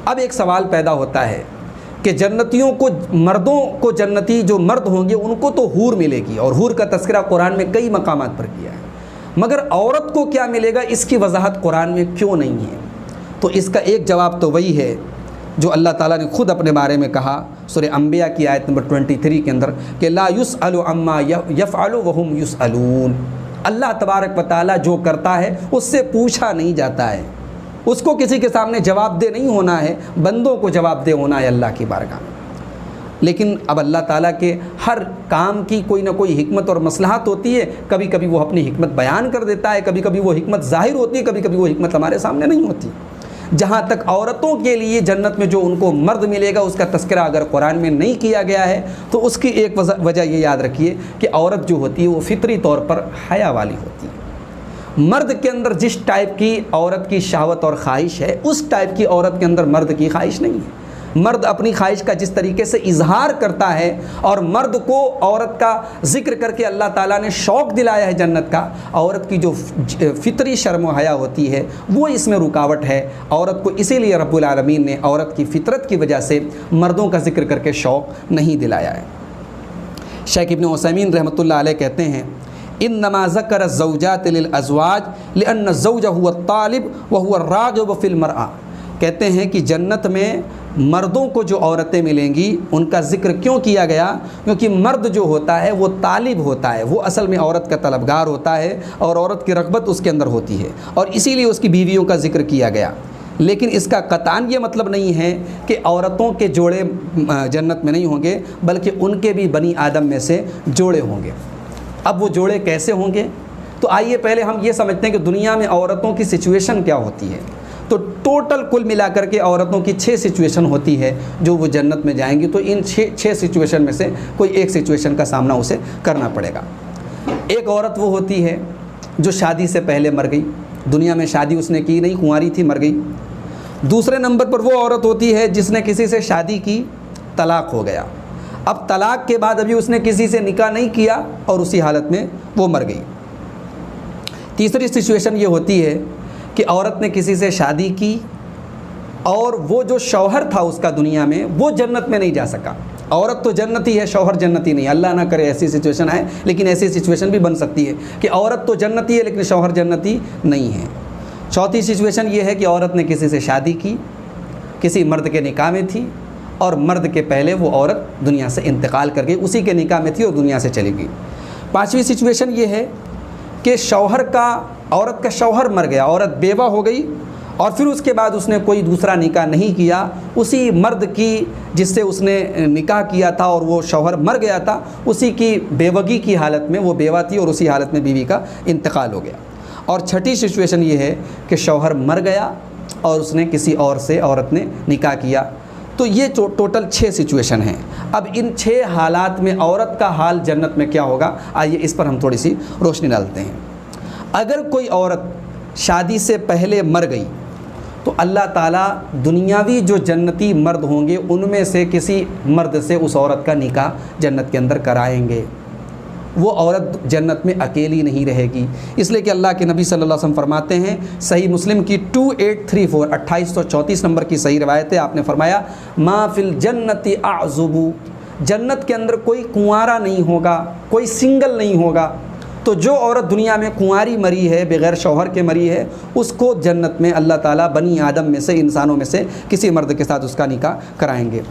اب ایک سوال پیدا ہوتا ہے کہ جنتیوں کو، مردوں کو جنتی جو مرد ہوں گے ان کو تو حور ملے گی، اور حور کا تذکرہ قرآن میں کئی مقامات پر کیا ہے، مگر عورت کو کیا ملے گا اس کی وضاحت قرآن میں کیوں نہیں ہے؟ تو اس کا ایک جواب تو وہی ہے جو اللہ تعالیٰ نے خود اپنے بارے میں کہا سورہ انبیاء کی آیت نمبر 23 کے اندر کہ لا یسأل عما یفعل وہم یسألون، اللہ تبارک و تعالیٰ جو کرتا ہے اس سے پوچھا نہیں جاتا ہے، اس کو کسی کے سامنے جواب دہ نہیں ہونا ہے، بندوں کو جواب دہ ہونا ہے اللہ کی بارگاہ میں۔ لیکن اب اللہ تعالیٰ کے ہر کام کی کوئی نہ کوئی حکمت اور مصلحت ہوتی ہے، کبھی کبھی وہ اپنی حکمت بیان کر دیتا ہے، کبھی کبھی وہ حکمت ظاہر ہوتی ہے، کبھی کبھی وہ حکمت ہمارے سامنے نہیں ہوتی۔ جہاں تک عورتوں کے لیے جنت میں جو ان کو مرد ملے گا اس کا تذکرہ اگر قرآن میں نہیں کیا گیا ہے تو اس کی ایک وجہ یہ یاد رکھیے کہ عورت جو ہوتی ہے وہ فطری طور پر حیا والی ہوتی ہے۔ مرد کے اندر جس ٹائپ کی عورت کی شہوت اور خواہش ہے اس ٹائپ کی عورت کے اندر مرد کی خواہش نہیں ہے۔ مرد اپنی خواہش کا جس طریقے سے اظہار کرتا ہے اور مرد کو عورت کا ذکر کر کے اللہ تعالیٰ نے شوق دلایا ہے جنت کا، عورت کی جو فطری شرم و حیا ہوتی ہے وہ اس میں رکاوٹ ہے۔ عورت کو اسی لیے رب العالمین نے عورت کی فطرت کی وجہ سے مردوں کا ذکر کر کے شوق نہیں دلایا ہے۔ شیخ ابن عثیمین رحمۃ اللہ علیہ کہتے ہیں انما ذکر الزوجات للازواج لان الزوج هو الطالب وهو الراغب في المرأة، کہتے ہیں کہ جنت میں مردوں کو جو عورتیں ملیں گی ان کا ذکر کیوں کیا گیا؟ کیونکہ مرد جو ہوتا ہے وہ طالب ہوتا ہے، وہ اصل میں عورت کا طلبگار ہوتا ہے اور عورت کی رغبت اس کے اندر ہوتی ہے، اور اسی لیے اس کی بیویوں کا ذکر کیا گیا۔ لیکن اس کا قطعاً یہ مطلب نہیں ہے کہ عورتوں کے جوڑے جنت میں نہیں ہوں گے، بلکہ ان کے بھی بنی آدم میں سے جوڑے ہوں گے۔ اب وہ جوڑے کیسے ہوں گے؟ تو آئیے پہلے ہم یہ سمجھتے ہیں کہ دنیا میں عورتوں کی سچویشن کیا ہوتی ہے۔ تو ٹوٹل کل ملا کر کے عورتوں کی 6 سچویشن ہوتی ہے جو وہ جنت میں جائیں گی، تو ان 6 سچویشن میں سے کوئی ایک سچویشن کا سامنا اسے کرنا پڑے گا۔ ایک عورت وہ ہوتی ہے جو شادی سے پہلے مر گئی، دنیا میں شادی اس نے کی نہیں، کنواری تھی، مر گئی۔ دوسرے نمبر پر وہ عورت ہوتی ہے جس نے کسی سے شادی کی، طلاق ہو گیا، اب طلاق کے بعد ابھی اس نے کسی سے نکاح نہیں کیا اور اسی حالت میں وہ مر گئی۔ تیسری سچویشن یہ ہوتی ہے کہ عورت نے کسی سے شادی کی اور وہ جو شوہر تھا اس کا دنیا میں وہ جنت میں نہیں جا سکا۔ عورت تو جنتی ہے، شوہر جنتی نہیں، اللہ نہ کرے ایسی سچویشن آئے، لیکن ایسی سچویشن بھی بن سکتی ہے کہ عورت تو جنتی ہے لیکن شوہر جنتی نہیں ہے۔ چوتھی سچویشن یہ ہے کہ عورت نے کسی سے شادی کی، کسی مرد کے نکاح میں تھی اور مرد کے پہلے وہ عورت دنیا سے انتقال کر گئی، اسی کے نکاح میں تھی اور دنیا سے چلی گئی۔ پانچویں سچویشن یہ ہے کہ عورت کا شوہر مر گیا، عورت بیوہ ہو گئی اور پھر اس کے بعد اس نے کوئی دوسرا نکاح نہیں کیا، اسی مرد کی جس سے اس نے نکاح کیا تھا اور وہ شوہر مر گیا تھا اسی کی بیوگی کی حالت میں وہ بیوہ تھی اور اسی حالت میں بیوی کا انتقال ہو گیا۔ اور چھٹی سچویشن یہ ہے کہ شوہر مر گیا اور اس نے کسی اور سے عورت نے نکاح کیا۔ تو یہ ٹوٹل 6 سچویشن ہیں۔ اب ان 6 حالات میں عورت کا حال جنت میں کیا ہوگا، آئیے اس پر ہم تھوڑی سی روشنی ڈالتے ہیں۔ اگر کوئی عورت شادی سے پہلے مر گئی تو اللہ تعالیٰ دنیاوی جو جنتی مرد ہوں گے ان میں سے کسی مرد سے اس عورت کا نکاح جنت کے اندر کرائیں گے۔ وہ عورت جنت میں اکیلی نہیں رہے گی، اس لیے کہ اللہ کے نبی صلی اللہ علیہ وسلم فرماتے ہیں، صحیح مسلم کی 2834 2834 نمبر کی صحیح روایت ہے، آپ نے فرمایا ما فی الجنت اعزب، جنت کے اندر کوئی کنوارا نہیں ہوگا، کوئی سنگل نہیں ہوگا۔ تو جو عورت دنیا میں کنواری مری ہے، بغیر شوہر کے مری ہے، اس کو جنت میں اللہ تعالیٰ بنی آدم میں سے، انسانوں میں سے کسی مرد کے ساتھ اس کا نکاح کرائیں گے۔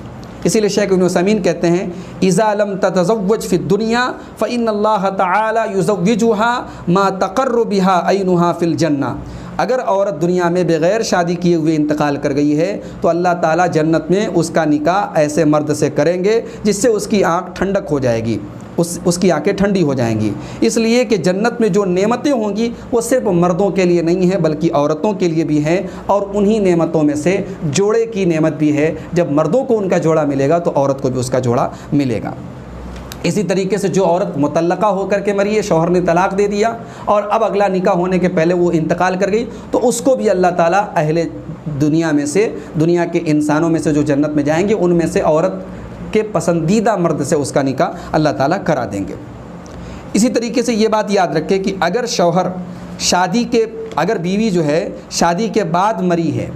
اسی لیے شیخ ابن عثیمین کہتے ہیں اذا لم تتزوج فی الدنیا فإن اللہ تعالی یزوجها ما تقر بها عینها فی الجنہ، اگر عورت دنیا میں بغیر شادی کیے ہوئے انتقال کر گئی ہے تو اللہ تعالیٰ جنت میں اس کا نکاح ایسے مرد سے کریں گے جس سے اس کی آنکھ ٹھنڈک ہو جائے گی، اس کی آنکھیں ٹھنڈی ہو جائیں گی۔ اس لیے کہ جنت میں جو نعمتیں ہوں گی وہ صرف مردوں کے لیے نہیں ہیں بلکہ عورتوں کے لیے بھی ہیں، اور انہی نعمتوں میں سے جوڑے کی نعمت بھی ہے، جب مردوں کو ان کا جوڑا ملے گا تو عورت کو بھی اس کا جوڑا ملے گا۔ اسی طریقے سے جو عورت مطلقہ ہو کر کے مری ہے، شوہر نے طلاق دے دیا اور اب اگلا نکاح ہونے کے پہلے وہ انتقال کر گئی، تو اس کو بھی اللہ تعالیٰ اہل دنیا میں سے، دنیا کے انسانوں میں سے جو جنت میں جائیں گے ان میں سے عورت کے پسندیدہ مرد سے اس کا نکاح اللہ تعالیٰ کرا دیں گے۔ اسی طریقے سے یہ بات یاد رکھیں کہ اگر بیوی جو ہے شادی کے بعد مری ہے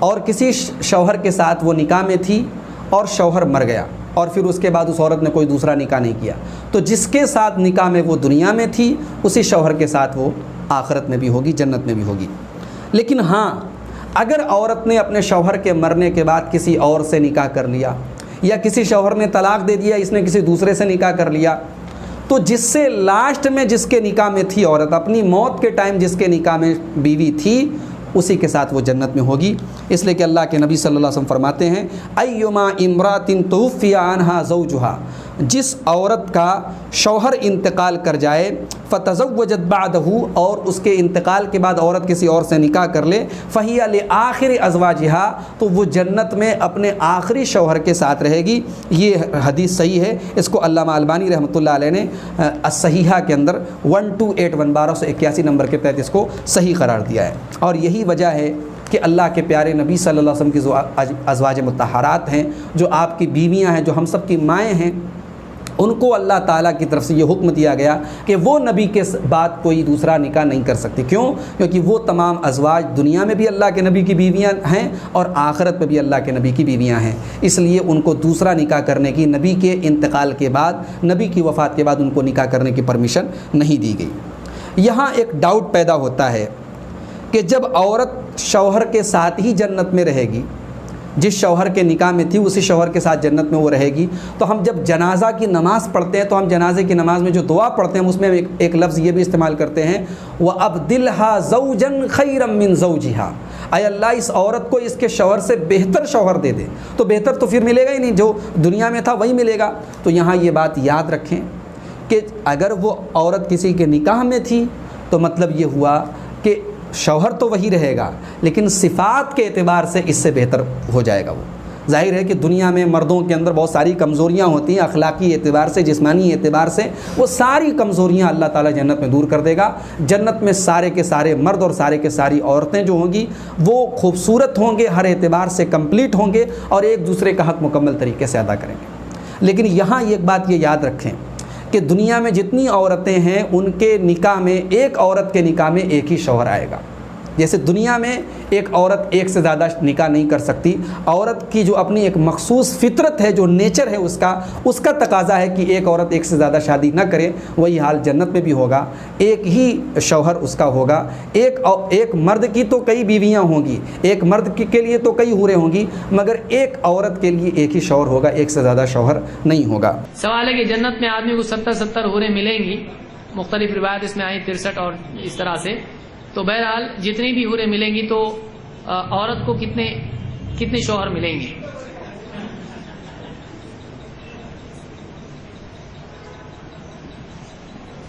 اور کسی شوہر کے ساتھ وہ نکاح میں تھی اور شوہر مر گیا اور پھر اس کے بعد اس عورت نے کوئی دوسرا نکاح نہیں کیا، تو جس کے ساتھ نکاح میں وہ دنیا میں تھی اسی شوہر کے ساتھ وہ آخرت میں بھی ہوگی، جنت میں بھی ہوگی۔ لیکن ہاں، اگر عورت نے اپنے شوہر کے مرنے کے بعد کسی اور سے نکاح کر لیا، یا کسی شوہر نے طلاق دے دیا، اس نے کسی دوسرے سے نکاح کر لیا، تو جس سے لاسٹ میں جس کے نکاح میں تھی عورت، اپنی موت کے ٹائم جس کے نکاح میں بیوی تھی، اسی کے ساتھ وہ جنت میں ہوگی۔ اس لیے کہ اللہ کے نبی صلی اللہ علیہ وسلم فرماتے ہیں ایما امرات توفی عنہا زوجہا، جس عورت کا شوہر انتقال کر جائے، فتزوجت بعدہ، اور اس کے انتقال کے بعد عورت کسی اور سے نکاح کر لے، فہی لآخر ازواجہا، تو وہ جنت میں اپنے آخری شوہر کے ساتھ رہے گی۔ یہ حدیث صحیح ہے، اس کو علامہ البانی رحمۃ اللہ علیہ نے الصحیحہ کے اندر 1281 نمبر کے تحت اس کو صحیح قرار دیا ہے۔ اور یہی وجہ ہے کہ اللہ کے پیارے نبی صلی اللہ علیہ وسلم کی جو ازواج مطہرات ہیں، جو آپ کی بیویاں ہیں، جو ہم سب کی مائیں ہیں، ان کو اللہ تعالیٰ کی طرف سے یہ حکم دیا گیا کہ وہ نبی کے بعد کوئی دوسرا نکاح نہیں کر سکتی۔ کیوں؟ کیونکہ وہ تمام ازواج دنیا میں بھی اللہ کے نبی کی بیویاں ہیں اور آخرت میں بھی اللہ کے نبی کی بیویاں ہیں، اس لیے ان کو دوسرا نکاح کرنے کی، نبی کے انتقال کے بعد، نبی کی وفات کے بعد ان کو نکاح کرنے کی پرمیشن نہیں دی گئی۔ یہاں ایک ڈاؤٹ پیدا ہوتا ہے کہ جب عورت شوہر کے ساتھ ہی جنت میں رہے گی، جس شوہر کے نکاح میں تھی اسی شوہر کے ساتھ جنت میں وہ رہے گی، تو ہم جب جنازہ کی نماز پڑھتے ہیں تو ہم جنازے کی نماز میں جو دعا پڑھتے ہیں اس میں ایک لفظ یہ بھی استعمال کرتے ہیں وَأَبْدِلْهَا زَوْجًا خَيْرًا مِّن زَوْجِهَا، اے اللہ اس عورت کو اس کے شوہر سے بہتر شوہر دے دے۔ تو بہتر تو پھر ملے گا ہی نہیں، جو دنیا میں تھا وہی ملے گا۔ تو یہاں یہ بات یاد رکھیں کہ اگر وہ عورت کسی کے نکاح میں تھی تو مطلب یہ ہوا کہ شوہر تو وہی رہے گا، لیکن صفات کے اعتبار سے اس سے بہتر ہو جائے گا۔ وہ ظاہر ہے کہ دنیا میں مردوں کے اندر بہت ساری کمزوریاں ہوتی ہیں، اخلاقی اعتبار سے، جسمانی اعتبار سے، وہ ساری کمزوریاں اللہ تعالیٰ جنت میں دور کر دے گا۔ جنت میں سارے کے سارے مرد اور سارے کے ساری عورتیں جو ہوں گی وہ خوبصورت ہوں گے، ہر اعتبار سے کمپلیٹ ہوں گے اور ایک دوسرے کا حق مکمل طریقے سے ادا کریں گے۔ لیکن یہاں ایک بات یہ یاد رکھیں کہ دنیا میں جتنی عورتیں ہیں ان کے نکاح میں، ایک عورت کے نکاح میں ایک ہی شوہر آئے گا۔ جیسے دنیا میں ایک عورت ایک سے زیادہ نکاح نہیں کر سکتی، عورت کی جو اپنی ایک مخصوص فطرت ہے، جو نیچر ہے اس کا تقاضا ہے کہ ایک عورت ایک سے زیادہ شادی نہ کرے، وہی حال جنت میں بھی ہوگا، ایک ہی شوہر اس کا ہوگا۔ ایک مرد کی تو کئی بیویاں ہوں گی، ایک مرد کے لیے تو کئی حوریں ہوں گی، مگر ایک عورت کے لیے ایک ہی شوہر ہوگا، ایک سے زیادہ شوہر نہیں ہوگا۔ سوال ہے کہ جنت میں آدمی کو 70 حوریں ملیں گی، مختلف روایت اس میں آئی 63 اور اس طرح سے، تو بہرحال جتنی بھی حوریں ملیں گی تو عورت کو کتنے شوہر ملیں گے؟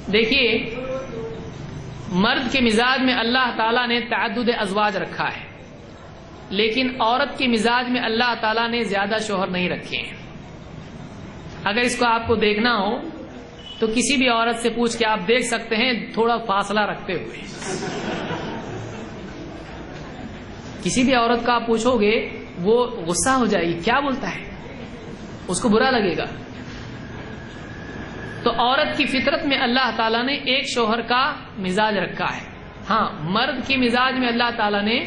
دیکھیے، مرد کے مزاج میں اللہ تعالیٰ نے تعدد ازواج رکھا ہے، لیکن عورت کے مزاج میں اللہ تعالیٰ نے زیادہ شوہر نہیں رکھے ہیں۔ اگر اس کو آپ کو دیکھنا ہو تو کسی بھی عورت سے پوچھ کے آپ دیکھ سکتے ہیں، تھوڑا فاصلہ رکھتے ہوئے۔ کسی بھی عورت کا آپ پوچھو گے وہ غصہ ہو جائے گی، کیا بولتا ہے، اس کو برا لگے گا۔ تو عورت کی فطرت میں اللہ تعالیٰ نے ایک شوہر کا مزاج رکھا ہے۔ ہاں، مرد کے مزاج میں اللہ تعالیٰ نے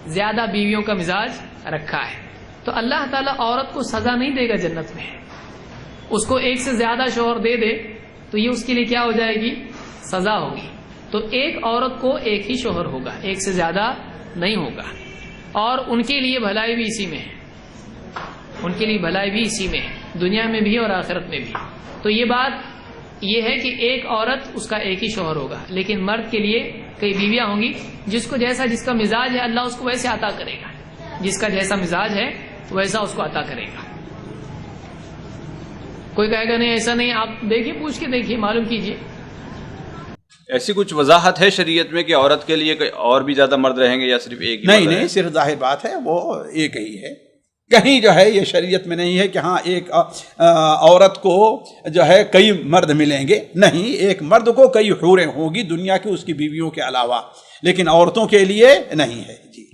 زیادہ بیویوں کا مزاج رکھا ہے۔ تو اللہ تعالیٰ عورت کو سزا نہیں دے گا جنت میں، اس کو ایک سے زیادہ شوہر دے دے تو یہ اس کے لیے کیا ہو جائے گی، سزا ہوگی۔ تو ایک عورت کو ایک ہی شوہر ہوگا، ایک سے زیادہ نہیں ہوگا، اور ان کے لیے بھلائی بھی اسی میں ہے، ان کے لیے بھلائی بھی اسی میں ہے، دنیا میں بھی اور آخرت میں بھی۔ تو یہ بات یہ ہے کہ ایک عورت اس کا ایک ہی شوہر ہوگا، لیکن مرد کے لیے کئی بیویاں ہوں گی، جس کو جیسا جس کا مزاج ہے اللہ اس کو ویسے عطا کرے گا، جس کا جیسا مزاج ہے ویسا اس کو عطا کرے گا۔ کوئی کہے گا نہیں ایسا نہیں، آپ دیکھیے، پوچھ کے دیکھیے، معلوم کیجیے۔ ایسی کچھ وضاحت ہے شریعت میں کہ عورت کے لیے اور بھی زیادہ مرد رہیں گے یا صرف ایک ہی؟ نہیں، صرف ظاہر بات ہے وہ ایک ہی ہے، کہیں جو ہے یہ شریعت میں نہیں ہے کہ ہاں ایک عورت کو جو ہے کئی مرد ملیں گے، نہیں، ایک مرد کو کئی حوریں ہوں گی دنیا کی اس کی بیویوں کے علاوہ، لیکن عورتوں کے لیے نہیں ہے جی۔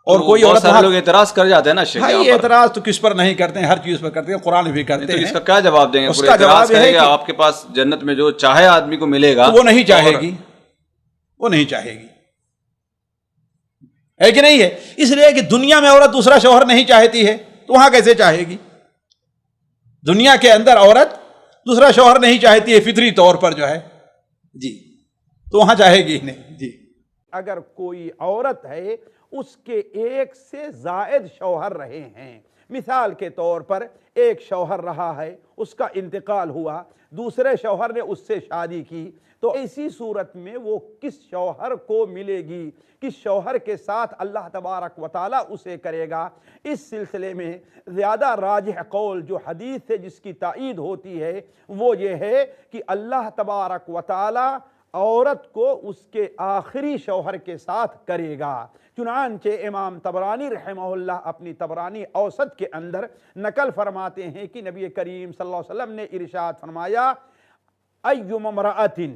اور کوئی بہت سارے لوگ اعتراض کر جاتے ہیں نا شیخ، بھائی اعتراض تو کس پر نہیں کرتے ہیں، ہر چیز پر کرتے ہیں، قرآن بھی کرتے ہیں۔ اس کا کیا جواب دیں گے؟ اس کا جواب ہے کہ آپ کے پاس جنت میں جو چاہے آدمی کو ملے گا، وہ نہیں چاہے گی، وہ نہیں چاہے گی۔ ہے کہ نہیں ہے؟ اس لیے کہ دنیا میں عورت دوسرا شوہر نہیں چاہتی ہے تو وہاں کیسے چاہے گی؟ دنیا کے اندر عورت دوسرا شوہر نہیں چاہتی ہے فطری طور پر جو ہے جی، تو وہاں چاہے گی نہیں جی۔ اگر کوئی عورت ہے اس کے ایک سے زائد شوہر رہے ہیں، مثال کے طور پر ایک شوہر رہا ہے، اس کا انتقال ہوا، دوسرے شوہر نے اس سے شادی کی، تو ایسی صورت میں وہ کس شوہر کو ملے گی، کس شوہر کے ساتھ اللہ تبارک و تعالیٰ اسے کرے گا؟ اس سلسلے میں زیادہ راجح قول جو حدیث ہے جس کی تائید ہوتی ہے وہ یہ ہے کہ اللہ تبارک و تعالیٰ عورت کو اس کے آخری شوہر کے ساتھ کرے گا۔ چنانچہ امام طبرانی رحمہ اللہ اپنی طبرانی اوسط کے اندر نقل فرماتے ہیں کہ نبی کریم صلی اللہ علیہ وسلم نے ارشاد فرمایا اَيُّمَ امْرَأَةٍ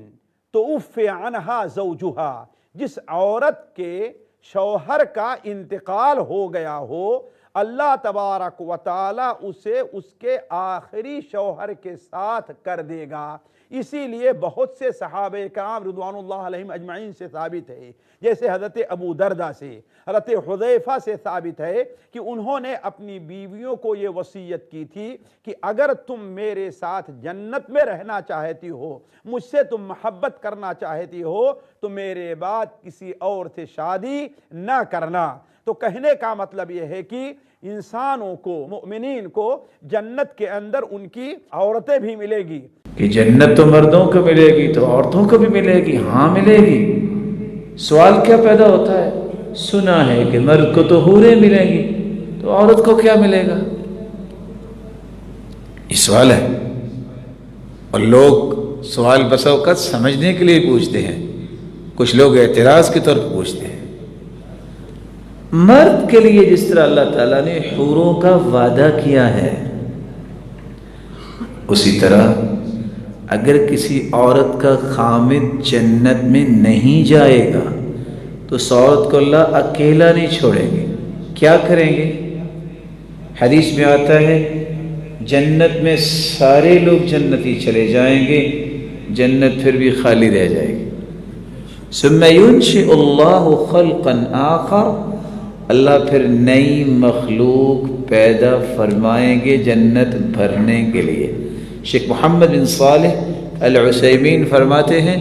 تُوفِّيَ عَنْهَا زَوْجُهَا، جس عورت کے شوہر کا انتقال ہو گیا ہو، اللہ تبارک و تعالیٰ اسے اس کے آخری شوہر کے ساتھ کر دے گا۔ اسی لیے بہت سے صحابہ کرام رضوان اللہ علیہم اجمعین سے ثابت ہے، جیسے حضرت ابو دردہ سے، حضرت حذیفہ سے ثابت ہے کہ انہوں نے اپنی بیویوں کو یہ وصیت کی تھی کہ اگر تم میرے ساتھ جنت میں رہنا چاہتی ہو، مجھ سے تم محبت کرنا چاہتی ہو، تو میرے بعد کسی اور سے شادی نہ کرنا۔ تو کہنے کا مطلب یہ ہے کہ انسانوں کو، مؤمنین کو جنت کے اندر ان کی عورتیں بھی ملے گی کہ جنت تو مردوں کو ملے گی تو عورتوں کو بھی ملے گی، ہاں ملے گی۔ سوال کیا پیدا ہوتا ہے؟ سنا ہے کہ مرد کو تو حوریں ملیں گی تو عورت کو کیا ملے گا؟ یہ سوال ہے، اور لوگ سوال بس اوقات سمجھنے کے لیے پوچھتے ہیں، کچھ لوگ اعتراض کے طور پر پوچھتے ہیں۔ مرد کے لیے جس طرح اللہ تعالیٰ نے حوروں کا وعدہ کیا ہے، اسی طرح اگر کسی عورت کا خامد جنت میں نہیں جائے گا تو اس عورت کو اللہ اکیلا نہیں چھوڑیں گے۔ کیا کریں گے؟ حدیث میں آتا ہے جنت میں سارے لوگ جنتی چلے جائیں گے، جنت پھر بھی خالی رہ جائے گی۔ ثم ينشئ اللہ خلقا آخر، اللہ پھر نئی مخلوق پیدا فرمائیں گے جنت بھرنے کے لیے۔ شیخ محمد بن صالح العثیمین فرماتے ہیں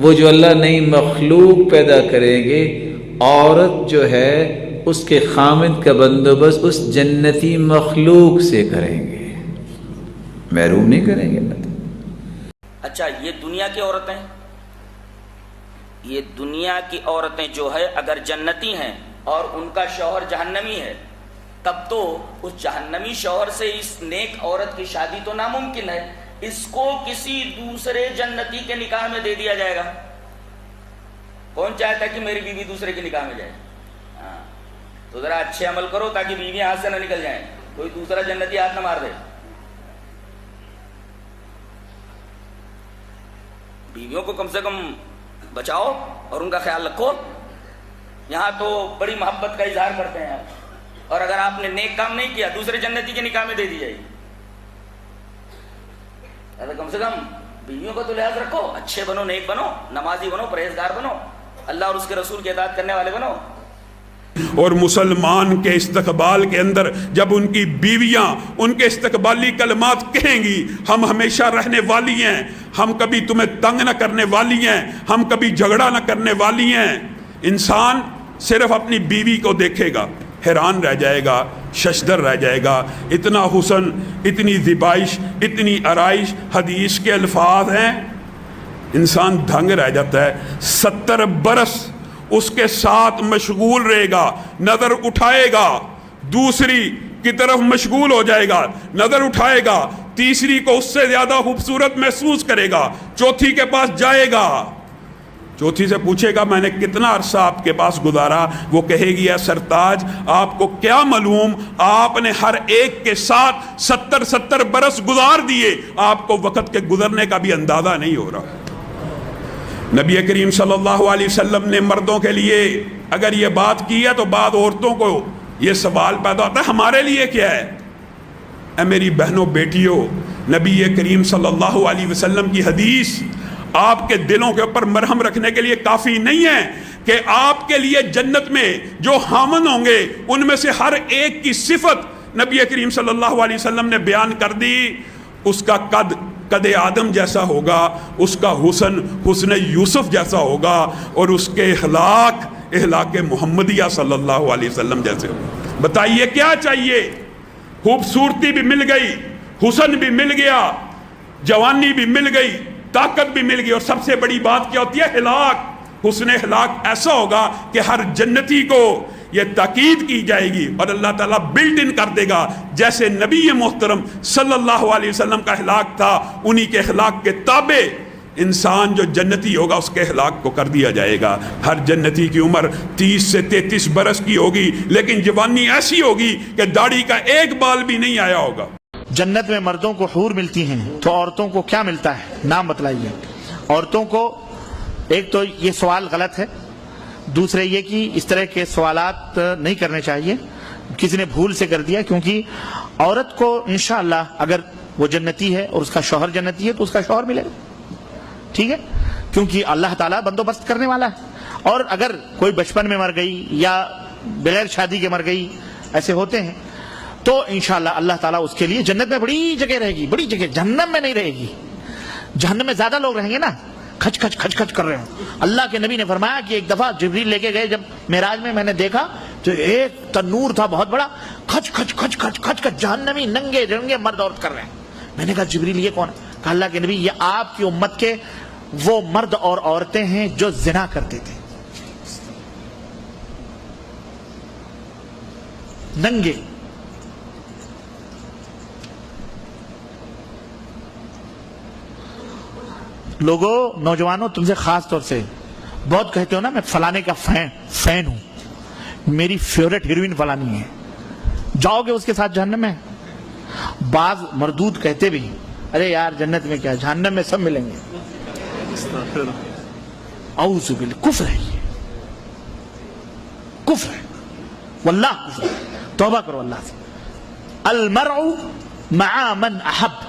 وہ جو اللہ نئی مخلوق پیدا کریں گے، عورت جو ہے اس کے خامد کا بندوبست اس جنتی مخلوق سے کریں گے، محروم نہیں کریں گے۔ اچھا، یہ دنیا کی عورتیں، یہ دنیا کی عورتیں جو ہے اگر جنتی ہیں اور ان کا شوہر جہنمی ہے، تب تو اس جہنمی شوہر سے اس نیک عورت کی شادی تو ناممکن ہے، اس کو کسی دوسرے جنتی کے نکاح میں دے دیا جائے گا۔ کون چاہتا ہے کہ میری بیوی دوسرے کے نکاح میں جائے؟ ہاں، تو ذرا اچھے عمل کرو تاکہ بیویاں ہاتھ سے نہ نکل جائیں، کوئی دوسرا جنتی ہاتھ نہ مار دے۔ بیویوں کو کم سے کم بچاؤ اور ان کا خیال رکھو۔ یہاں تو بڑی محبت کا اظہار کرتے ہیں آپ، اور اگر آپ نے نیک کام نہیں کیا دوسرے جنتی کے نکاح میں دے دی جائے گی۔ کم سے کم بیویوں کا تو لحاظ رکھو، اچھے بنو، نیک بنو، نمازی بنو، پرہیزگار بنو، اللہ اور اس کے رسول کی اطاعت کرنے والے بنو۔ اور مسلمان کے استقبال کے اندر جب ان کی بیویاں ان کے استقبالی کلمات کہیں گی، ہم ہمیشہ رہنے والی ہیں، ہم کبھی تمہیں تنگ نہ کرنے والی ہیں، ہم کبھی جھگڑا نہ کرنے والی ہیں، انسان صرف اپنی بیوی کو دیکھے گا، حیران رہ جائے گا، ششدر رہ جائے گا۔ اتنا حسن، اتنی ذبائش، اتنی آرائش، حدیث کے الفاظ ہیں، انسان دھنگ رہ جاتا ہے۔ 70 برس اس کے ساتھ مشغول رہے گا، نظر اٹھائے گا دوسری کی طرف مشغول ہو جائے گا، نظر اٹھائے گا تیسری کو اس سے زیادہ خوبصورت محسوس کرے گا، چوتھی کے پاس جائے گا، چوتھی سے پوچھے گا میں نے کتنا عرصہ آپ کے پاس گزارا، وہ کہے گی اے سرتاج آپ کو کیا معلوم، آپ نے ہر ایک کے ساتھ 70 برس گزار دیے، آپ کو وقت کے گزرنے کا بھی اندازہ نہیں ہو رہا۔ نبی کریم صلی اللہ علیہ وسلم نے مردوں کے لیے اگر یہ بات کی ہے تو بعض عورتوں کو یہ سوال پیدا ہوتا ہے ہمارے لیے کیا ہے؟ اے میری بہنوں بیٹیوں، نبی کریم صلی اللہ علیہ وسلم کی حدیث آپ کے دلوں کے اوپر مرہم رکھنے کے لیے کافی نہیں ہے کہ آپ کے لیے جنت میں جو حامن ہوں گے ان میں سے ہر ایک کی صفت نبی کریم صلی اللہ علیہ وسلم نے بیان کر دی. اس کا قد آدم جیسا ہوگا, اس کا حسن یوسف جیسا ہوگا, اور اس کے اخلاق محمدیہ صلی اللہ علیہ وسلم جیسے ہوگا. بتائیے کیا چاہیے؟ خوبصورتی بھی مل گئی, حسن بھی مل گیا, جوانی بھی مل گئی, طاقت بھی مل گئی, اور سب سے بڑی بات کیا ہوتی ہے؟ اخلاق. حسن اخلاق ایسا ہوگا کہ ہر جنتی کو یہ تاکید کی جائے گی اور اللہ تعالیٰ بلٹ ان کر دے گا جیسے نبی محترم صلی اللہ علیہ وسلم کا اخلاق تھا, انہی کے اخلاق کے تابع انسان جو جنتی ہوگا اس کے اخلاق کو کر دیا جائے گا. ہر جنتی کی عمر 30 سے 33 برس کی ہوگی, لیکن جوانی ایسی ہوگی کہ داڑھی کا ایک بال بھی نہیں آیا ہوگا. جنت میں مردوں کو حور ملتی ہیں تو عورتوں کو کیا ملتا ہے؟ نام بتلائیے. عورتوں کو ایک تو یہ سوال غلط ہے, دوسرے یہ کہ اس طرح کے سوالات نہیں کرنے چاہیے, کسی نے بھول سے کر دیا, کیونکہ عورت کو انشاءاللہ اگر وہ جنتی ہے اور اس کا شوہر جنتی ہے تو اس کا شوہر ملے گا, ٹھیک ہے, کیونکہ اللہ تعالیٰ بندوبست کرنے والا ہے. اور اگر کوئی بچپن میں مر گئی یا بغیر شادی کے مر گئی, ایسے ہوتے ہیں, تو انشاءاللہ اللہ تعالیٰ اس کے لیے جنت میں بڑی جگہ رہے گی, بڑی جگہ. جہنم میں نہیں رہے گی. جہنم میں زیادہ لوگ رہیں گے نا, کھچ کھچ کھچ کھچ کر رہے ہوں. اللہ کے نبی نے فرمایا کہ ایک دفعہ جبریل لے کے گئے جب معراج میں نے دیکھا تو ایک تنور تھا بہت بڑا, کھچ کھچ کھچ کھچ کھچ کھچ جہنمی ننگے جنگے مرد عورت کر رہے ہیں. میں نے کہا جبریل یہ کون ہے؟ کہا اللہ کے نبی یہ آپ کی امت کے وہ مرد اور عورتیں ہیں جو زنا کرتے تھے, ننگے. لوگوں, نوجوانوں, تم سے خاص طور سے بہت کہتے ہو نا میں فلانے کا فین ہوں, میری فیورٹ ہیروئن فلانی ہے, جاؤ گے اس کے ساتھ جہنم میں؟ بعض مردود کہتے بھی ارے یار جنت میں کیا, جہنم میں سب ملیں گے. اعوذ باللہ, کفر ہے یہ, کفر ہے واللہ کفر ہے. توبہ کرو اللہ سے. المرء مع من احب,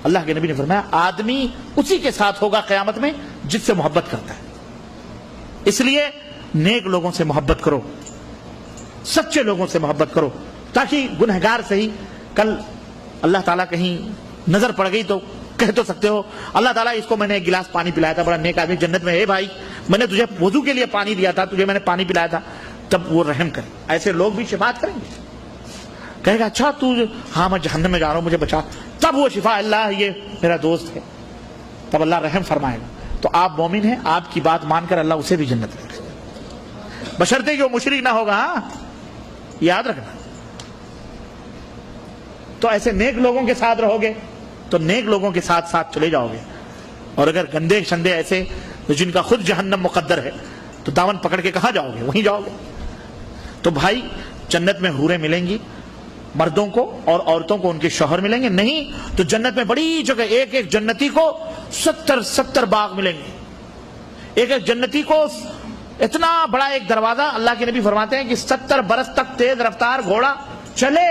اللہ کے نبی نے فرمایا آدمی اسی کے ساتھ ہوگا قیامت میں جس سے محبت کرتا ہے. اس لیے نیک لوگوں سے محبت کرو, سچے لوگوں سے محبت کرو, تاکہ گنہگار سے ہی کل اللہ تعالیٰ کہیں نظر پڑ گئی تو کہہ تو سکتے ہو اللہ تعالیٰ اس کو میں نے ایک گلاس پانی پلایا تھا, بڑا نیک آدمی جنت میں ہے بھائی, میں نے تجھے وضو کے لیے پانی دیا تھا, تجھے میں نے پانی پلایا تھا, تب وہ رحم کرے. ایسے لوگ بھی شفاعت کریں گے, کہے گا اچھا تو ہاں میں جہنم میں جا رہا ہوں مجھے بچا, تب وہ شفا اللہ یہ میرا دوست ہے, تب اللہ رحم فرمائے گا. تو آپ مومن ہیں, آپ کی بات مان کر اللہ اسے بھی جنت میں رکھے, بشرطے کہ وہ مشرک نہ ہوگا, ہاں یاد رکھنا. تو ایسے نیک لوگوں کے ساتھ رہو گے تو نیک لوگوں کے ساتھ ساتھ چلے جاؤ گے, اور اگر گندے شندے ایسے جن کا خود جہنم مقدر ہے تو دامن پکڑ کے کہاں جاؤ گے؟ وہیں جاؤ گے. تو بھائی جنت میں حوریں ملیں گی مردوں کو, اور عورتوں کو ان کے شوہر ملیں گے. نہیں تو جنت میں بڑی جگہ ایک ایک جنتی کو 70 باغ ملیں گے. ایک ایک جنتی کو اتنا بڑا ایک دروازہ, اللہ کے نبی فرماتے ہیں کہ 70 برس تک تیز رفتار گھوڑا چلے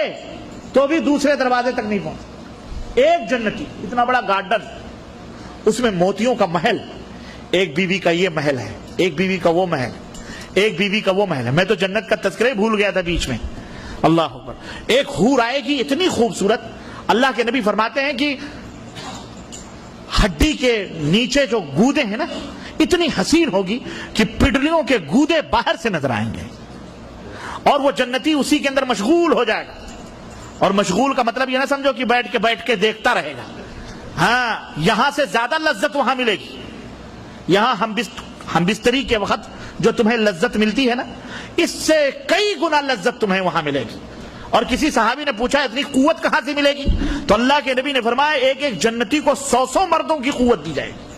تو بھی دوسرے دروازے تک نہیں پہنچ. ایک جنتی اتنا بڑا گارڈن, اس میں موتیوں کا محل, ایک بیوی کا یہ محل ہے, ایک بیوی کا وہ محل, ایک بیوی کا وہ محل ہے. میں تو جنت کا تذکرہ بھول گیا تھا بیچ میں. اللہ اکبر. ایک حور آئے گی اتنی خوبصورت, اللہ کے نبی فرماتے ہیں کہ ہڈی کے نیچے جو گودے ہیں نا اتنی حسین ہوگی کہ پڈلیوں کے گودے باہر سے نظر آئیں گے, اور وہ جنتی اسی کے اندر مشغول ہو جائے گا. اور مشغول کا مطلب یہ نہ سمجھو کہ بیٹھ کے دیکھتا رہے گا, ہاں یہاں سے زیادہ لذت وہاں ملے گی. یہاں ہم بستری کے وقت جو تمہیں لذت ملتی ہے نا, اس سے کئی گنا لذت تمہیں وہاں ملے گی. اور کسی صحابی نے پوچھا اتنی قوت کہاں سے ملے گی؟ تو اللہ کے نبی نے فرمایا ایک ایک جنتی کو 100 مردوں کی قوت دی جائے گی.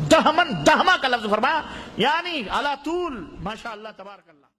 دہما کا لفظ فرمایا, یعنی علی طول, ماشاء اللہ تبارک اللہ.